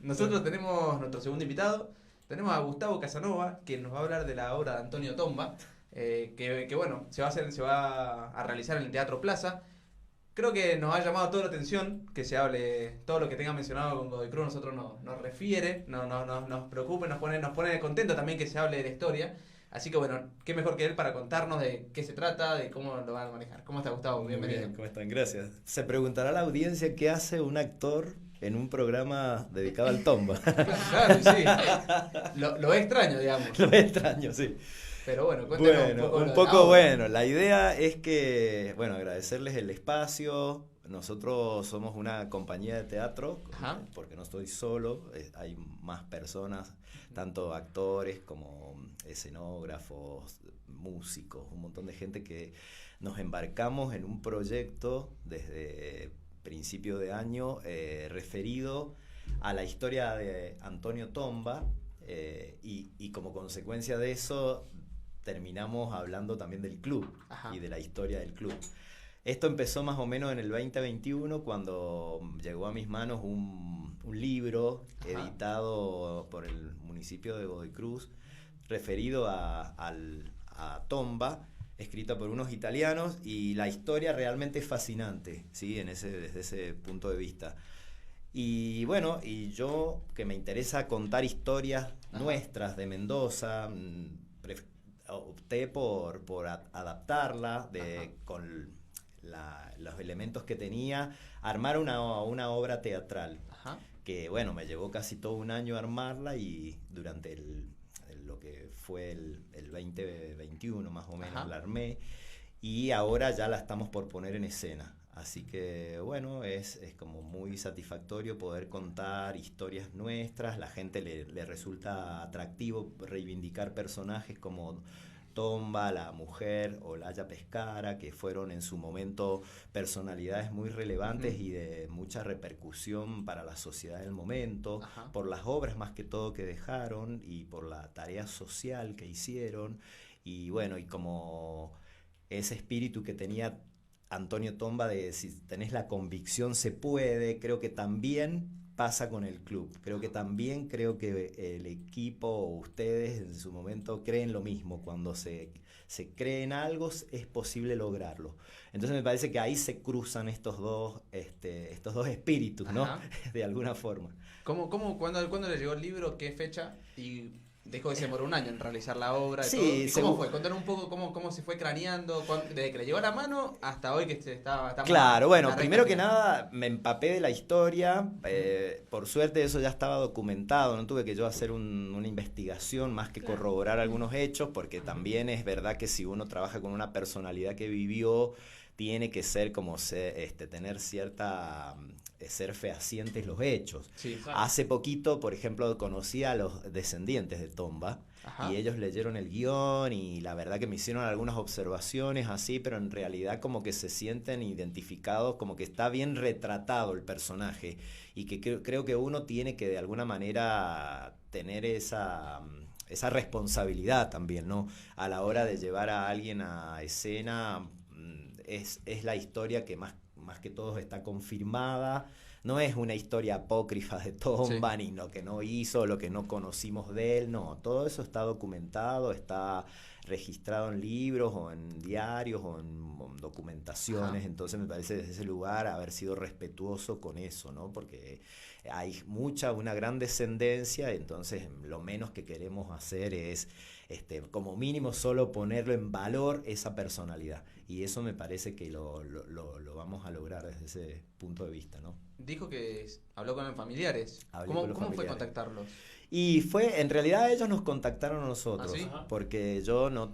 Nosotros tenemos nuestro segundo invitado, tenemos a Gustavo Casanova, que nos va a hablar de la obra de Antonio Tomba, que bueno, se va a realizar en el Teatro Plaza. Creo que nos ha llamado toda la atención que se hable, todo lo que tenga mencionado con Godoy Cruz, nosotros nos refiere, nos preocupa, nos pone contento también que se hable de la historia. Así que bueno, qué mejor que él para contarnos de qué se trata, de cómo lo van a manejar. ¿Cómo está, Gustavo? Muy Bienvenido. bien, ¿cómo están? Gracias. Se preguntará la audiencia qué hace un actor en un programa dedicado al tomba. Claro, sí. Lo extraño, digamos. Lo extraño, sí. Pero bueno, cuéntanos Bueno, un poco un de la poco obra. bueno. La idea es que, bueno, agradecerles el espacio. Nosotros somos una compañía de teatro, Ajá. porque no estoy solo, hay más personas, tanto actores como escenógrafos, músicos, un montón de gente que nos embarcamos en un proyecto desde principio de año referido a la historia de Antonio Tomba, y como consecuencia de eso terminamos hablando también del club. Ajá. Y de la historia del club. Esto empezó más o menos en el 2021 cuando llegó a mis manos un libro. Ajá. Editado por el municipio de Godoy Cruz referido a Tomba, escrita por unos italianos, y la historia realmente es fascinante, ¿sí? Desde ese punto de vista. Y bueno, y yo que me interesa contar historias. Ajá. Nuestras de Mendoza, opté por adaptarla con los elementos que tenía, armar una obra teatral. Ajá. Que bueno, me llevó casi todo un año armarla, y durante lo que fue el 2021 más o menos. Ajá. La armé, y ahora ya la estamos por poner en escena. Así que bueno, es como muy satisfactorio poder contar historias nuestras. La gente le resulta atractivo reivindicar personajes como Tomba, la mujer, Olaya Pescara, que fueron en su momento personalidades muy relevantes. Uh-huh. Y de mucha repercusión para la sociedad del momento. Ajá. Por las obras más que todo que dejaron y por la tarea social que hicieron. Y bueno, y como ese espíritu que tenía Antonio Tomba de si tenés la convicción se puede, creo que también pasa con el club. Creo que el equipo o ustedes en su momento creen lo mismo. Cuando se cree en algo es posible lograrlo. Entonces me parece que ahí se cruzan estos dos espíritus, ¿no? De alguna forma. ¿Cuándo le llegó el libro? ¿Qué fecha? Y dijo que se demoró un año en realizar la obra. Sí, y todo. ¿Y cómo fue? Contanos un poco cómo se fue craneando, desde que le llegó a la mano hasta hoy que se está claro, bueno, primero que nada me empapé de la historia. Por suerte eso ya estaba documentado, no tuve que yo hacer una investigación más que corroborar algunos hechos, porque también es verdad que si uno trabaja con una personalidad que vivió, tiene que ser como tener cierta ser fehacientes los hechos. Sí, claro. Hace poquito, por ejemplo, conocí a los descendientes de Tomba. Ajá. Y ellos leyeron el guión y la verdad que me hicieron algunas observaciones así, pero en realidad como que se sienten identificados, como que está bien retratado el personaje, y que creo que uno tiene que de alguna manera tener esa responsabilidad también, ¿no? A la hora de llevar a alguien a escena. Es la historia que más que todo está confirmada. No es una historia apócrifa de Tomba, sí. Ni lo que no hizo, lo que no conocimos de él. No, todo eso está documentado, está registrado en libros o en diarios o en documentaciones. Ajá. Entonces me parece desde ese lugar haber sido respetuoso con eso, ¿no? Porque hay una gran descendencia, entonces lo menos que queremos hacer es como mínimo solo ponerlo en valor esa personalidad, y eso me parece que lo vamos a lograr desde ese punto de vista, ¿no? Dijo que habló con los familiares. ¿Cómo fue contactarlos? Y en realidad ellos nos contactaron a nosotros. ¿Ah, sí? Porque yo no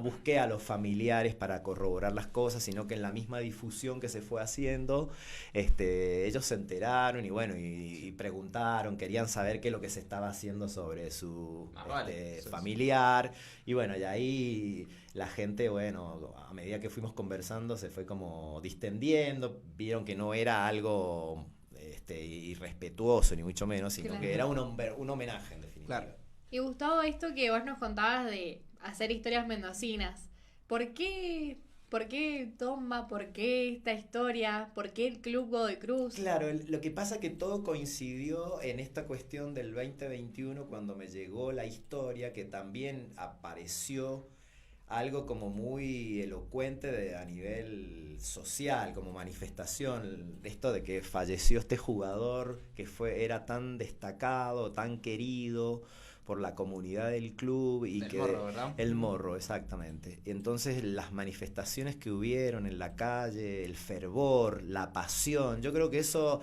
busqué a los familiares para corroborar las cosas, sino que en la misma difusión que se fue haciendo, ellos se enteraron y bueno, y preguntaron, querían saber qué es lo que se estaba haciendo sobre su familiar, y bueno, y ahí la gente, bueno, a medida que fuimos conversando se fue como distendiendo, vieron que no era algo irrespetuoso ni mucho menos, sino claro. Que era un homenaje en definitiva. Claro. Y Gustavo, esto que vos nos contabas de hacer historias mendocinas, ¿por qué ¿Por qué Tomba? ¿Por qué esta historia? ¿Por qué el Club Godoy Cruz? Claro, lo que pasa que todo coincidió en esta cuestión del 2021 cuando me llegó la historia que también apareció algo como muy elocuente a nivel social, como manifestación, esto de que falleció este jugador que era tan destacado, tan querido por la comunidad del club y Del que Morro, ¿verdad? el Morro, exactamente. Entonces las manifestaciones que hubieron en la calle, el fervor, la pasión, yo creo que eso,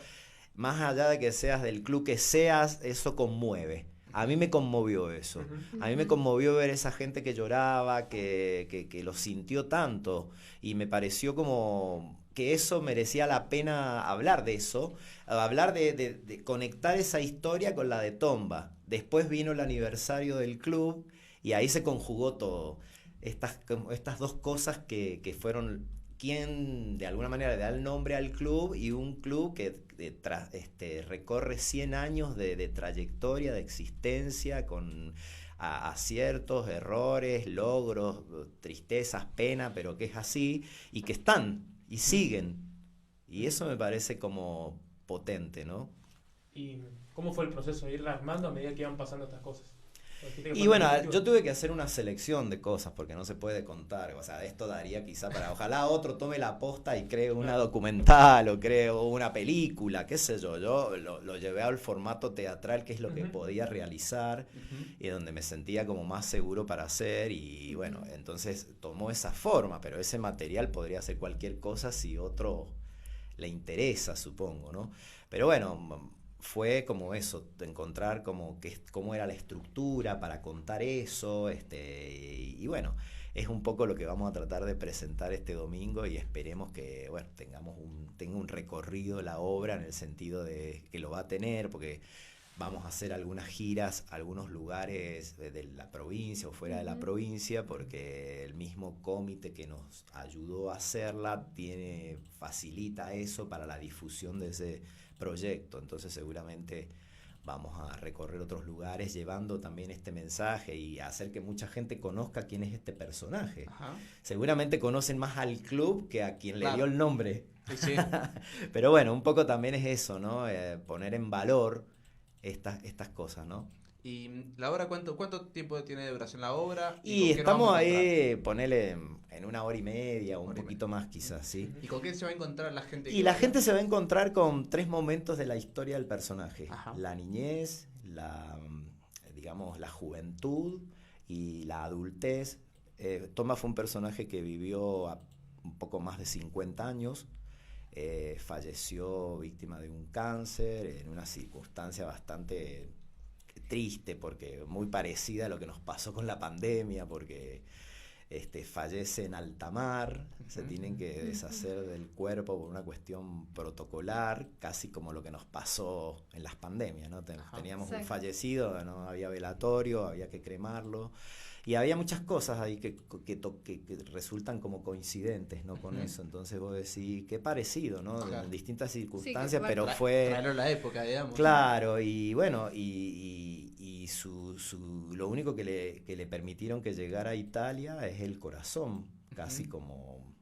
más allá de que seas del club que seas, eso conmueve. A mí me conmovió eso. A mí me conmovió ver esa gente que lloraba, que lo sintió tanto. Y me pareció como que eso merecía la pena hablar de eso. Hablar de conectar esa historia con la de Tomba. Después vino el aniversario del club y ahí se conjugó todo. Estas dos cosas que fueron quien de alguna manera le da el nombre al club y un club que recorre 100 años de trayectoria, de existencia, con aciertos, errores, logros, tristezas, pena, pero que es así y que están y siguen. Y eso me parece como potente, ¿no? ¿Y cómo fue el proceso de irla armando a medida que iban pasando estas cosas? Y bueno, yo tuve que hacer una selección de cosas porque no se puede contar, o sea, esto daría quizá para, ojalá otro tome la posta y cree una documental o cree una película, qué sé yo lo llevé al formato teatral que es lo que podía realizar y donde me sentía como más seguro para hacer y bueno, entonces tomó esa forma, pero ese material podría ser cualquier cosa si otro le interesa, supongo, ¿no? Pero bueno, fue como eso, encontrar cómo era la estructura para contar eso, y bueno, es un poco lo que vamos a tratar de presentar este domingo y esperemos que, bueno, tenga un recorrido la obra en el sentido de que lo va a tener, porque vamos a hacer algunas giras, algunos lugares de la provincia o fuera de la provincia, porque el mismo comité que nos ayudó a hacerla facilita eso para la difusión de ese proyecto. Entonces seguramente vamos a recorrer otros lugares llevando también este mensaje y hacer que mucha gente conozca quién es este personaje. Ajá. Seguramente conocen más al club que a quien le dio el nombre. Sí, sí. Pero bueno, un poco también es eso, ¿no? Poner en valor estas cosas, ¿no? ¿Y la obra cuánto tiempo tiene de duración la obra? Y con qué nos estamos vamos a encontrar? ahí, ponele en 1 hora y media o un poquito más quizás, ¿sí? ¿Y con qué se va a encontrar la gente? Y la gente se va a encontrar con 3 momentos de la historia del personaje. Ajá. La niñez, digamos, la juventud y la adultez. Tomba fue un personaje que vivió un poco más de 50 años. Falleció víctima de un cáncer en una circunstancia bastante triste, porque muy parecida a lo que nos pasó con la pandemia, porque fallece en alta mar, se tienen que deshacer del cuerpo por una cuestión protocolar, casi como lo que nos pasó en las pandemias, ¿no? Teníamos un fallecido, no había velatorio, había que cremarlo, y había muchas cosas ahí que resultan como coincidentes, ¿no? Con eso, entonces vos decís, qué parecido, ¿no? Claro. En distintas circunstancias, Sí, pero fue... Traerlo a la época, digamos. Claro, y bueno, y lo único que le permitieron que llegara a Italia es el corazón, casi como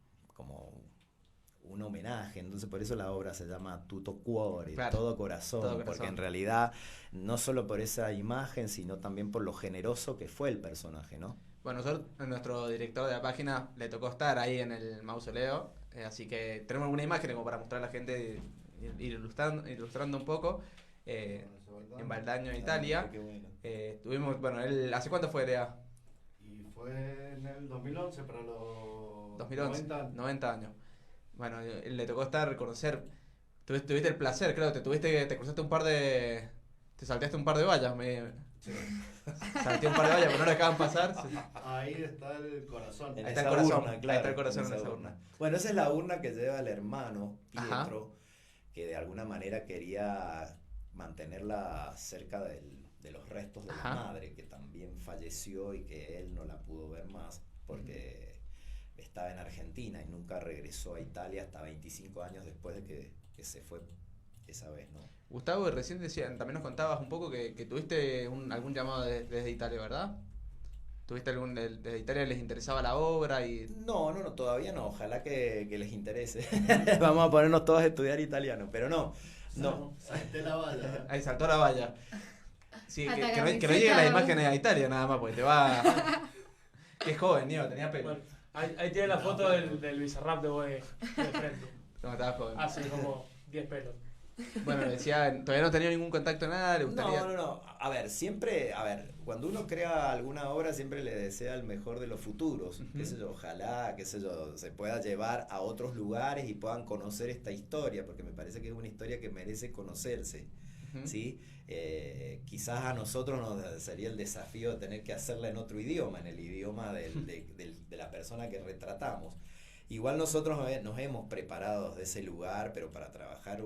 un homenaje. Entonces por eso la obra se llama Tutto Cuore, Claro, todo corazón, porque en realidad no solo por esa imagen, sino también por lo generoso que fue el personaje, ¿no? Bueno, nuestro director de la página le tocó estar ahí en el mausoleo, así que tenemos alguna imagen como para mostrar a la gente, ilustrando un poco. En Valdaño, Italia. Tuvimos, bueno, ¿hace cuánto fue, Lea? Y fue en el 2011, para los 2011, 90 años. 90 años. Bueno, le tocó conocer, tuviste el placer, creo, te cruzaste te salteaste un par de vallas, Sí. salté un par de vallas, pero no le dejaban pasar. Ahí está el corazón. En Ahí está esa el corazón, urna, ahí claro, está el corazón en en esa urna. Bueno, esa es la urna que lleva el hermano Pietro, Ajá. que de alguna manera quería mantenerla cerca de los restos de Ajá. la madre, que también falleció y que él no la pudo ver más porque estaba en Argentina y nunca regresó a Italia hasta 25 años después de que se fue esa vez, ¿no? Gustavo, recién también nos contabas un poco que tuviste algún llamado desde Italia, ¿verdad? ¿Tuviste algún de Italia les interesaba la obra? Y No, todavía no. Ojalá que les interese. Vamos a ponernos todos a estudiar italiano, pero no. Salté la bala. ahí saltó la valla. Sí, Hasta que no camiseta, lleguen las ¿no? imágenes a Italia nada más, porque te va... Que es joven, Niego, tenía pelo. Bueno, ahí tiene la foto del Bizarrap de Boe de frente. No, estaba joven. Hace como 10 pelos. Bueno, le decía, todavía no tenía ningún contacto, nada, le gustaría... No. A ver, cuando uno crea alguna obra siempre le desea el mejor de los futuros. Ujú. Qué sé yo, ojalá, qué sé yo, se pueda llevar a otros lugares y puedan conocer esta historia, porque me parece que es una historia que merece conocerse. Ujú. ¿Sí? Quizás a nosotros nos sería el desafío de tener que hacerla en otro idioma, en el idioma de la persona que retratamos. Igual nosotros nos hemos preparado de ese lugar, pero para trabajar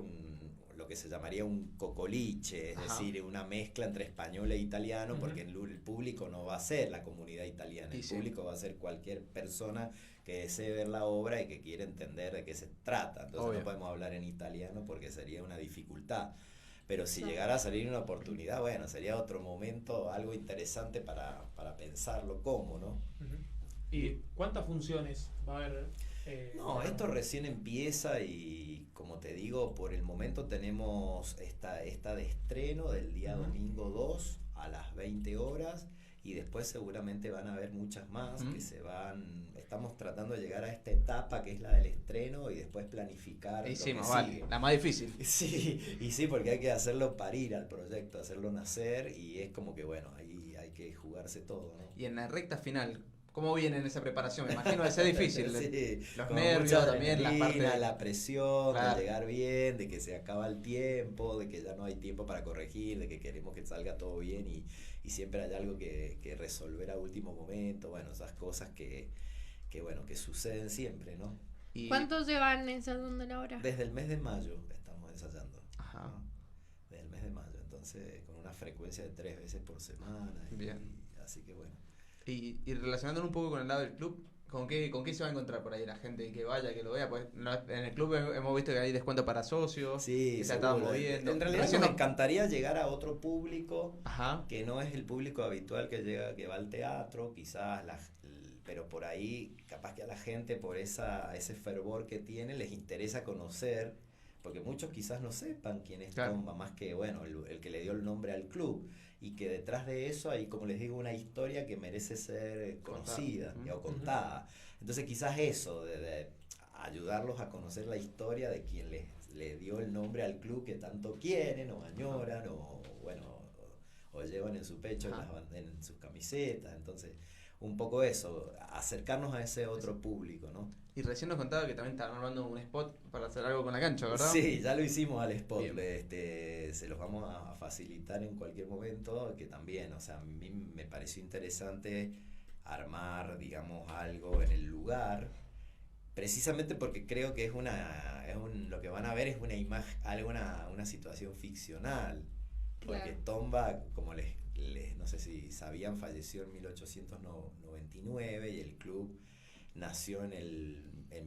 lo que se llamaría un cocoliche, es Ajá. decir, una mezcla entre español e italiano, Ujú. porque el público no va a ser la comunidad italiana, Y el sí. público va a ser cualquier persona que desee ver la obra y que quiera entender de qué se trata. Entonces Obvio. no podemos hablar en italiano porque sería una dificultad. Pero si Claro. llegara a salir una oportunidad, bueno, sería otro momento, algo interesante para pensarlo cómo, ¿no? Ujú. ¿Y cuántas funciones va a haber? No, esto recién empieza y como te digo, por el momento tenemos esta de estreno del día Ujú. domingo 2 a las 20 horas y después seguramente van a haber muchas más Ujú. que estamos tratando de llegar a esta etapa que es la del estreno y después planificar Y lo sí, que más vale, sigue. la más difícil. Sí, porque hay que hacerlo parir al proyecto, hacerlo nacer y es como que bueno, ahí hay que jugarse todo, ¿no? Y en la recta final, ¿cómo viene en esa preparación? Me imagino que sea difícil. Sí, Los con nervios mucha también, las adrenalina, partes... la presión Claro. de llegar bien, de que se acaba el tiempo, de que ya no hay tiempo para corregir, de que queremos que salga todo bien y siempre hay algo que resolver a último momento, bueno, esas cosas que suceden siempre, ¿no? y- ¿Cuántos llevan ensayando la obra? Desde el mes de mayo estamos ensayando. Ajá. ¿No? Desde el mes de mayo, entonces con una frecuencia de 3 veces por semana. Bien. Así que bueno. Y relacionándolo un poco con el lado del club, ¿con qué se va a encontrar por ahí la gente que vaya, que lo vea? Pues en el club hemos visto que hay descuento para socios, Sí, que se ha estado seguro. moviendo. En realidad Recién nos nos- encantaría llegar a otro público Ajá. que no es el público habitual que llega, que va al teatro, quizás pero por ahí capaz que a la gente por ese fervor que tiene les interesa conocer, porque muchos quizás no sepan quién es Claro. Tomba, más que bueno, el que le dio el nombre al club, y que detrás de eso hay, como les digo, una historia que merece ser conocida Contada. o contada. Entonces quizás eso, de ayudarlos a conocer la historia de quien le dio el nombre al club que tanto quieren o añoran o bueno, o llevan en su pecho, Ajá. en sus camisetas. Entonces, un poco eso, acercarnos a ese otro público, ¿no? Y recién nos contaba que también estaban armando un spot para hacer algo con la cancha, ¿verdad? Sí, ya lo hicimos al spot, Bien. se los vamos a facilitar en cualquier momento, que también, o sea, a mí me pareció interesante armar, digamos, algo en el lugar, precisamente porque creo que lo que van a ver es una imagen, una situación ficcional, porque Claro. Tomba, como no sé si sabían, falleció en 1899 y el club nació en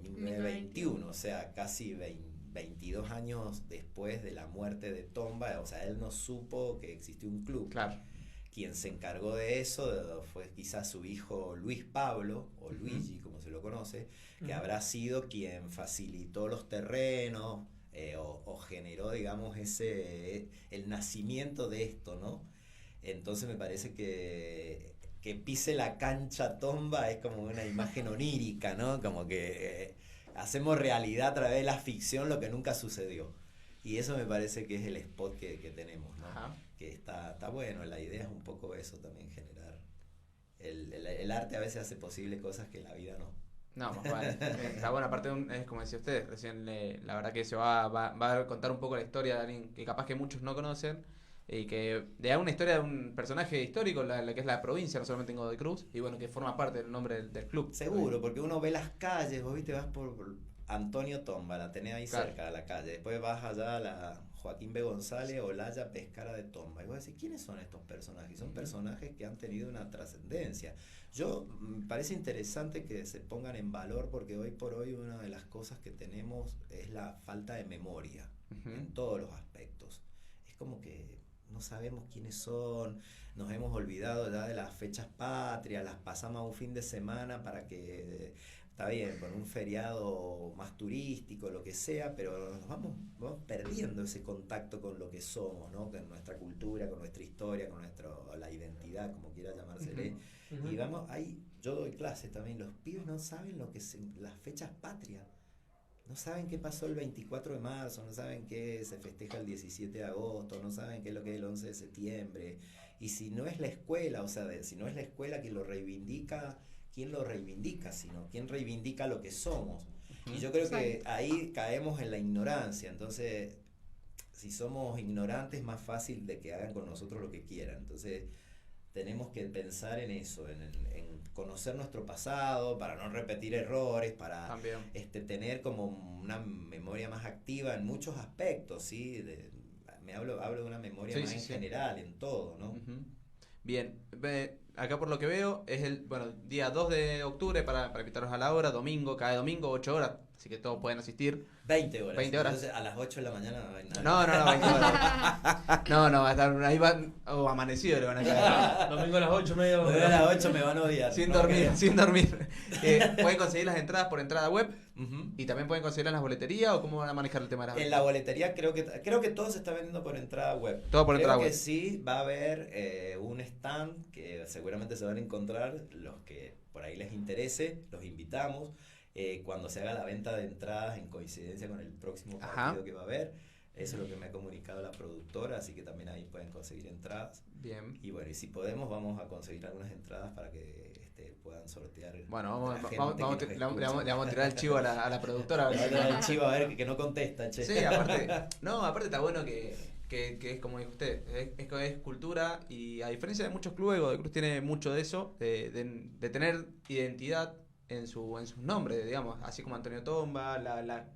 1921, o sea, casi 22 años después de la muerte de Tomba, o sea, él no supo que existió un club. Claro. Quien se encargó de eso fue quizás su hijo Luis Pablo, o Ujú. Luigi, como se lo conoce, que Ujú. habrá sido quien facilitó los terrenos o generó, digamos, el nacimiento de esto, ¿no? Entonces me parece que pise la cancha Tomba es como una imagen onírica, ¿no? Como que hacemos realidad a través de la ficción lo que nunca sucedió. Y eso me parece que es el spot que tenemos, ¿no? Ajá. Que está bueno, la idea es un poco eso también, generar. El arte a veces hace posible cosas que la vida no. No, más vale. Está bueno, aparte es como decía usted, recién la verdad que se va a contar un poco la historia de alguien que capaz que muchos no conocen y que de una historia de un personaje histórico, la que es la provincia, no solamente en Godoy Cruz, y bueno, que forma parte del nombre del club. Seguro, porque uno ve las calles, vos viste, vas por Antonio Tomba, la tenés ahí Claro. cerca de la calle, después vas allá a la Joaquín B. González o Laya Pescara de Tomba, y vos decís, ¿quiénes son estos personajes? Y son personajes que han tenido una trascendencia. Me parece interesante que se pongan en valor porque hoy por hoy una de las cosas que tenemos es la falta de memoria Ujú. en todos los aspectos. Es como que no sabemos quiénes son, nos hemos olvidado ya de las fechas patrias, las pasamos a un fin de semana para que, está bien, con un feriado más turístico, lo que sea, pero nos vamos perdiendo ese contacto con lo que somos, ¿no? Con nuestra cultura, con nuestra historia, con la identidad, como quiera llamársele. Y vamos, ahí yo doy clases también, los pibes no saben lo que las fechas patrias. No saben qué pasó el 24 de marzo, no saben qué se festeja el 17 de agosto, no saben qué es lo que es el 11 de septiembre. Y si no es la escuela, o sea, si no es la escuela quien lo reivindica, ¿quién lo reivindica? Sino quién reivindica lo que somos. Y yo creo que ahí caemos en la ignorancia. Entonces, si somos ignorantes, es más fácil de que hagan con nosotros lo que quieran. Entonces, tenemos que pensar en eso, en conocer nuestro pasado, para no repetir errores, para tener como una memoria más activa en muchos aspectos, ¿sí? Hablo de una memoria más en general, en todo, ¿no? Bien, acá por lo que veo es el día 2 de octubre para invitarlos a la hora, domingo, cada domingo, 8 horas, así que todos pueden asistir. 20 horas. 20 horas. Entonces a las 8 de la mañana no hay nada. No, 20 horas. No, va a estar ahí amanecido le van a quedar. Domingo a las 8, medio. A las 8 me van a odiar. Sin dormir. Pueden conseguir las entradas por entrada web. Y también pueden conseguirlas en las boleterías, o cómo van a manejar el tema de las En la boletería creo que todo se está vendiendo por entrada web. Todo por entrada web. Creo que sí va a haber un stand que seguramente se van a encontrar los que por ahí les interese, los invitamos. Cuando se haga la venta de entradas en coincidencia con el próximo partido que va a haber. Eso es lo que me ha comunicado la productora, así que también ahí pueden conseguir entradas. Bien. Y bueno, y si podemos, vamos a conseguir algunas entradas para que puedan sortear. Bueno, le vamos a tirar el chivo a la productora. Vamos a tirar el chivo a ver que no contesta, che. Sí, aparte está bueno que es como dijo usted, es cultura, y a diferencia de muchos clubes, Godoy Cruz tiene mucho de eso, de tener identidad en sus nombres, digamos, así como Antonio Tomba,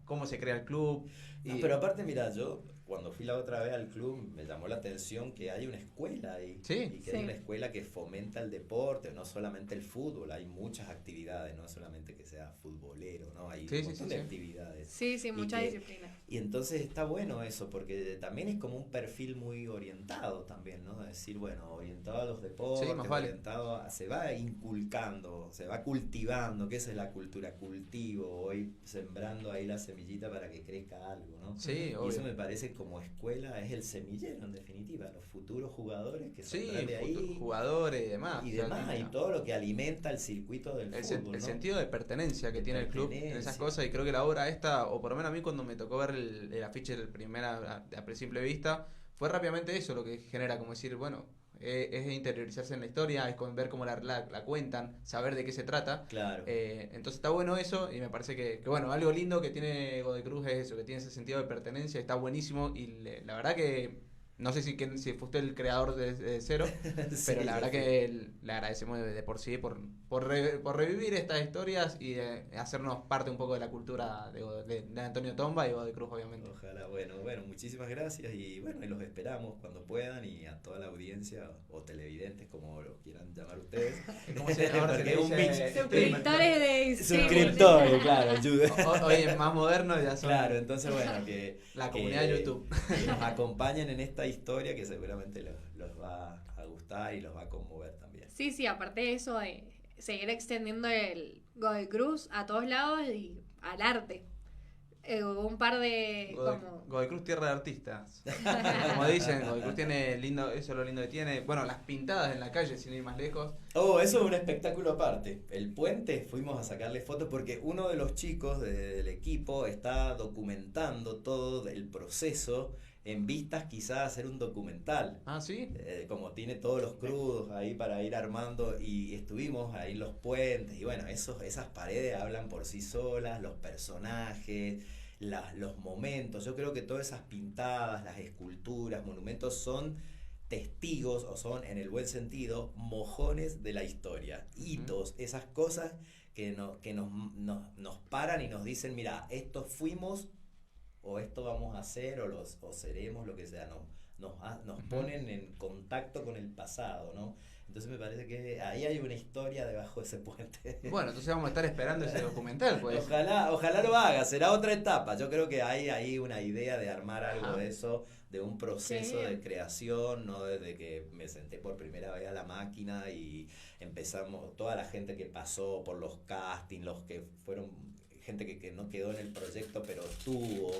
cómo se crea el club. No, pero aparte, mira, yo cuando fui la otra vez al club me llamó la atención que hay una escuela ahí. Sí. Y que hay una escuela que fomenta el deporte, no solamente el fútbol, hay muchas actividades, no solamente que sea futbolero, ¿no? Hay un montón de actividades. Sí, mucha disciplina. Y entonces está bueno eso, porque también es como un perfil muy orientado también, ¿no? Es decir, bueno, orientado a los deportes, orientado se va inculcando, se va cultivando, que esa es la cultura, cultivo, voy sembrando ahí la semillita para que crezca algo, ¿no? Sí, y eso me parece como escuela, es el semillero en definitiva, los futuros jugadores que saldrán de ahí. Jugadores y demás. Y todo lo que alimenta el circuito del fútbol, el ¿no? sentido de pertenencia que tiene el club en esas cosas, y creo que la obra esta, o por lo menos a mí cuando me tocó ver el afiche del primera a simple vista, fue rápidamente eso lo que genera, como decir, bueno, es interiorizarse en la historia, es ver cómo la cuentan, saber de qué se trata. Claro. Entonces está bueno eso, y me parece que bueno, algo lindo que tiene Godoy Cruz es eso, que tiene ese sentido de pertenencia, está buenísimo, y la verdad que no sé si fue usted el creador de cero, Sí, pero la verdad que le agradecemos de por sí por revivir estas historias y hacernos parte un poco de la cultura de Antonio Tomba y Godoy Cruz, obviamente. Ojalá, bueno, muchísimas gracias, y bueno, y los esperamos cuando puedan, y a toda la audiencia o televidentes, como lo quieran llamar ustedes. ¿Cómo se llama? Suscriptores de suscriptores, claro, hoy es más moderno, ya son. Claro, entonces bueno, que la comunidad de YouTube. Que nos acompañen en esta historia que seguramente los va a gustar y los va a conmover también. Sí, aparte de eso, seguir extendiendo el Godoy Cruz a todos lados y al arte. Un par de... Godoy Cruz, tierra de artistas. Como dicen, Godoy Cruz tiene lindo, eso es lo lindo que tiene. Bueno, las pintadas en la calle, sin ir más lejos. Oh, eso es un espectáculo aparte. El puente, fuimos a sacarle fotos porque uno de los chicos del equipo está documentando todo el proceso en vistas quizás hacer un documental. Ah, ¿sí? Como tiene todos los crudos ahí para ir armando, y estuvimos ahí en los puentes, y bueno, esas paredes hablan por sí solas, los personajes, los momentos. Yo creo que todas esas pintadas, las esculturas, monumentos son testigos, o son, en el buen sentido, mojones de la historia, hitos, esas cosas que nos paran y nos dicen, mira, esto fuimos, o esto vamos a hacer, o seremos, lo que sea, nos ponen en contacto con el pasado, ¿no? Entonces me parece que ahí hay una historia debajo de ese puente. Bueno, entonces vamos a estar esperando ese documental, pues. Ojalá lo haga, será otra etapa. Yo creo que hay ahí una idea de armar algo Ajá. de eso, de un proceso Sí. de creación, no desde que me senté por primera vez a la máquina y empezamos, toda la gente que pasó por los castings, los que fueron, gente que no quedó en el proyecto pero estuvo,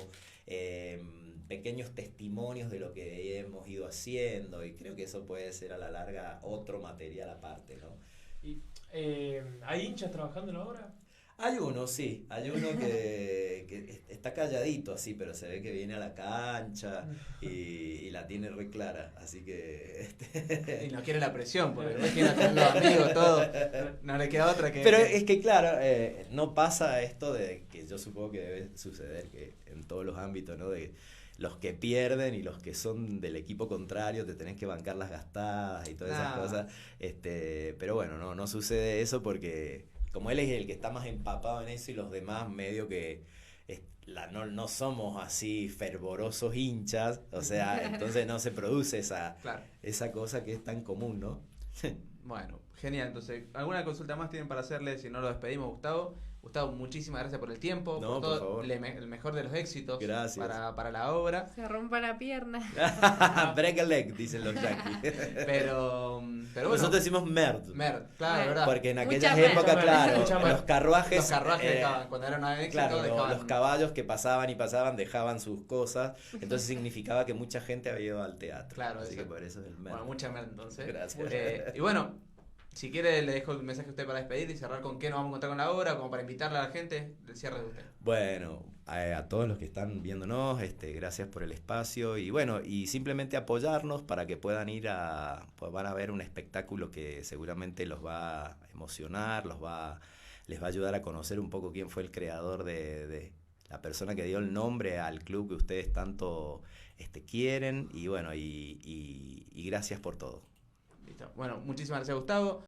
pequeños testimonios de lo que hemos ido haciendo, y creo que eso puede ser a la larga otro material aparte, ¿no? Y, ¿hay hinchas trabajando en la obra? Hay uno, sí, hay uno que está calladito así, pero se ve que viene a la cancha y la tiene re clara, así que... Y no quiere la presión, porque después quiere tener los amigos, todo. No le queda otra que... Pero es que claro, no pasa esto de que yo supongo que debe suceder que en todos los ámbitos, ¿no? De los que pierden y los que son del equipo contrario, te tenés que bancar las gastadas y todas esas Ah. cosas. Pero bueno, no sucede eso porque como él es el que está más empapado en eso y los demás medio que no somos así fervorosos hinchas, o sea, entonces no se produce Claro. esa cosa que es tan común, ¿no? Bueno, genial. Entonces, ¿alguna consulta más tienen para hacerle? Si no, lo despedimos, Gustavo. Gustavo, muchísimas gracias por el tiempo, No, por todo por favor. El mejor de los éxitos Gracias. para la obra. Se rompa la pierna. Break a leg, dicen los yankees. Pero bueno, Nosotros decimos merd. claro, Mer. ¿verdad? Porque en Mucha aquellas mer. épocas, Mucha mer, claro, mucha mer. los carruajes... Los carruajes dejaban, cuando era una éxito, Claro, dejaban... los caballos que pasaban y pasaban dejaban sus cosas, entonces significaba que mucha gente había ido al teatro. Claro, así que exacto. por eso es el merd. Bueno, mucha mer entonces. Gracias. Y bueno, si quiere le dejo el mensaje a usted para despedir y cerrar con qué nos vamos a encontrar con la obra, como para invitarle a la gente, el cierre de usted. Bueno, a todos los que están viéndonos, gracias por el espacio y bueno, y simplemente apoyarnos para que puedan pues van a ver un espectáculo que seguramente los va a emocionar, les va a ayudar a conocer un poco quién fue el creador de la persona que dio el nombre al club que ustedes tanto quieren, y bueno, y gracias por todo. Listo. Bueno, muchísimas gracias, Gustavo.